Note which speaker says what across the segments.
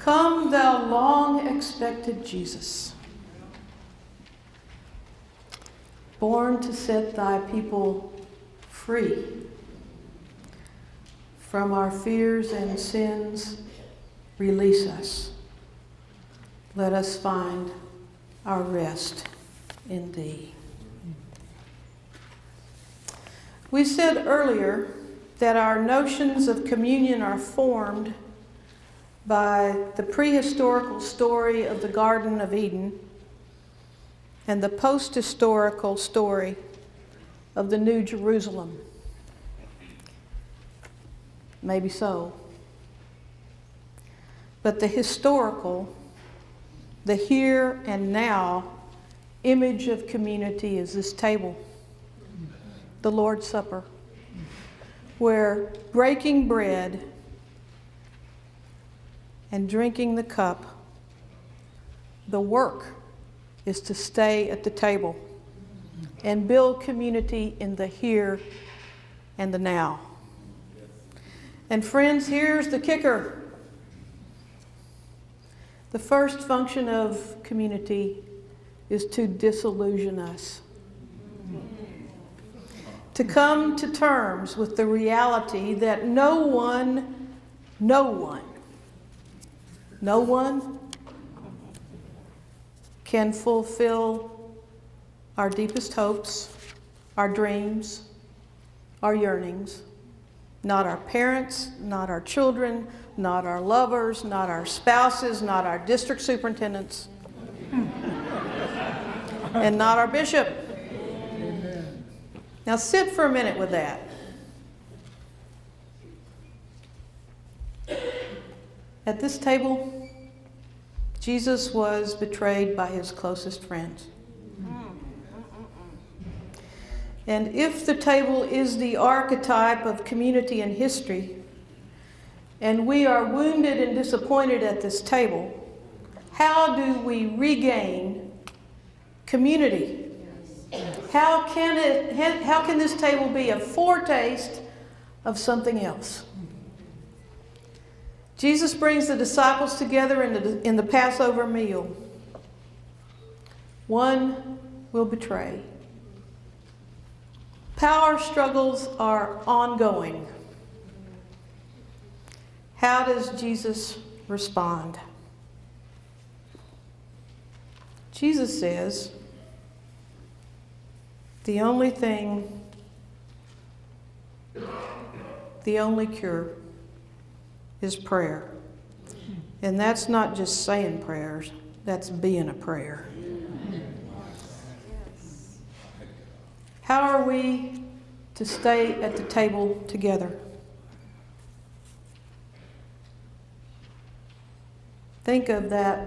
Speaker 1: Come, thou long-expected Jesus, born to set thy people free from our fears and sins. Release us. Let us find our rest in thee. We said earlier that our notions of communion are formed by the prehistorical story of the Garden of Eden and the post-historical story of the New Jerusalem. Maybe so. But the historical, the here and now image of community is this table, the Lord's Supper, where breaking bread and drinking the cup, the work is to stay at the table and build community in the here and the now. And friends, here's the kicker. The first function of community is to disillusion us. To come to terms with the reality that no one can fulfill our deepest hopes, our dreams, our yearnings. Not our parents, not our children, not our lovers, not our spouses, not our district superintendents, and not our bishop. Now sit for a minute with that. At this table, Jesus was betrayed by his closest friends. And if the table is the archetype of community and history, and we are wounded and disappointed at this table, how do we regain community? How can this table be a foretaste of something else? Jesus brings the disciples together in the Passover meal. One will betray. Power struggles are ongoing. How does Jesus respond? Jesus says, the only cure is prayer. And that's not just saying prayers, that's being a prayer. How are we to stay at the table together? Think of that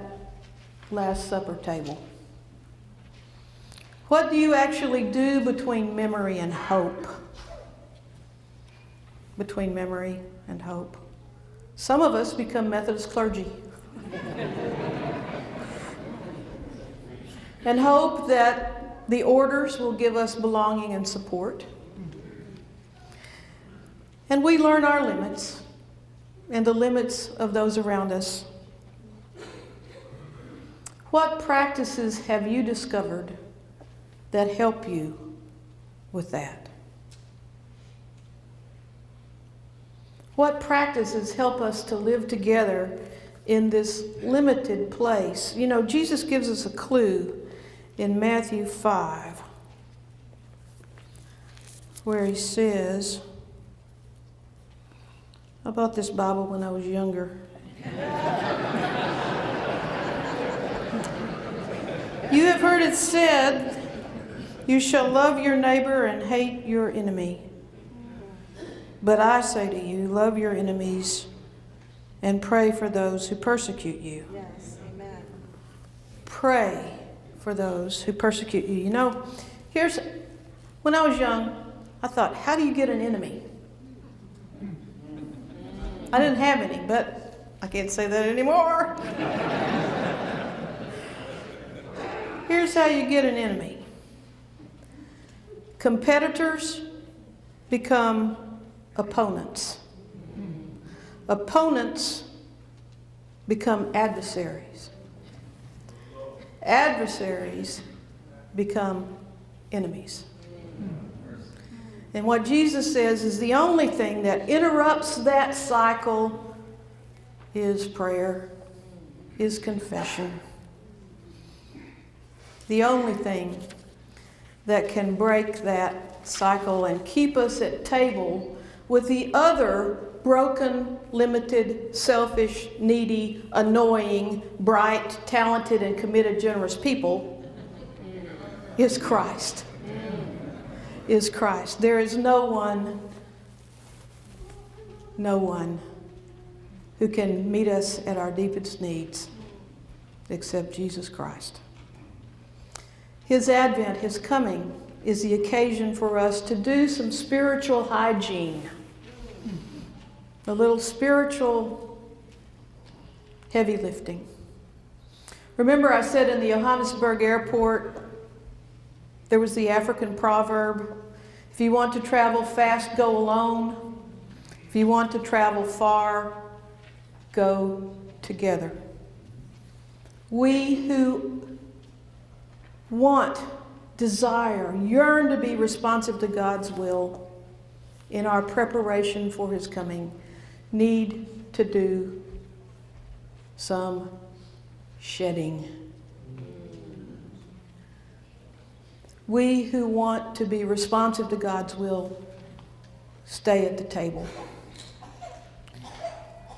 Speaker 1: Last Supper table. What do you actually do between memory and hope? Between memory and hope. Some of us become Methodist clergy. And hope that the orders will give us belonging and support. And we learn our limits and the limits of those around us. What practices have you discovered that help you with that? What practices help us to live together in this limited place? You know, Jesus gives us a clue in Matthew 5, where he says, I bought this Bible when I was younger. You have heard it said, you shall love your neighbor and hate your enemy. But I say to you, love your enemies and pray for those who persecute you.
Speaker 2: Yes, amen.
Speaker 1: Pray for those who persecute you. You know, when I was young, I thought, how do you get an enemy? I didn't have any, but I can't say that anymore. Here's how you get an enemy. Competitors become opponents. Opponents become adversaries. Adversaries become enemies. And what Jesus says is the only thing that interrupts that cycle is prayer, is confession. The only thing that can break that cycle and keep us at table with the other broken, limited, selfish, needy, annoying, bright, talented, and committed, generous people is Christ. Is Christ. There is no one who can meet us at our deepest needs except Jesus Christ. His advent, his coming, is the occasion for us to do some spiritual hygiene. A little spiritual heavy lifting. Remember I said in the Johannesburg airport, there was the African proverb, if you want to travel fast, go alone. If you want to travel far, go together. We who want, desire, yearn to be responsive to God's will in our preparation for his coming need to do some shedding. We who want to be responsive to God's will stay at the table.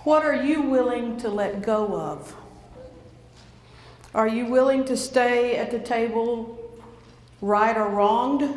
Speaker 1: What are you willing to let go of? Are you willing to stay at the table right or wronged?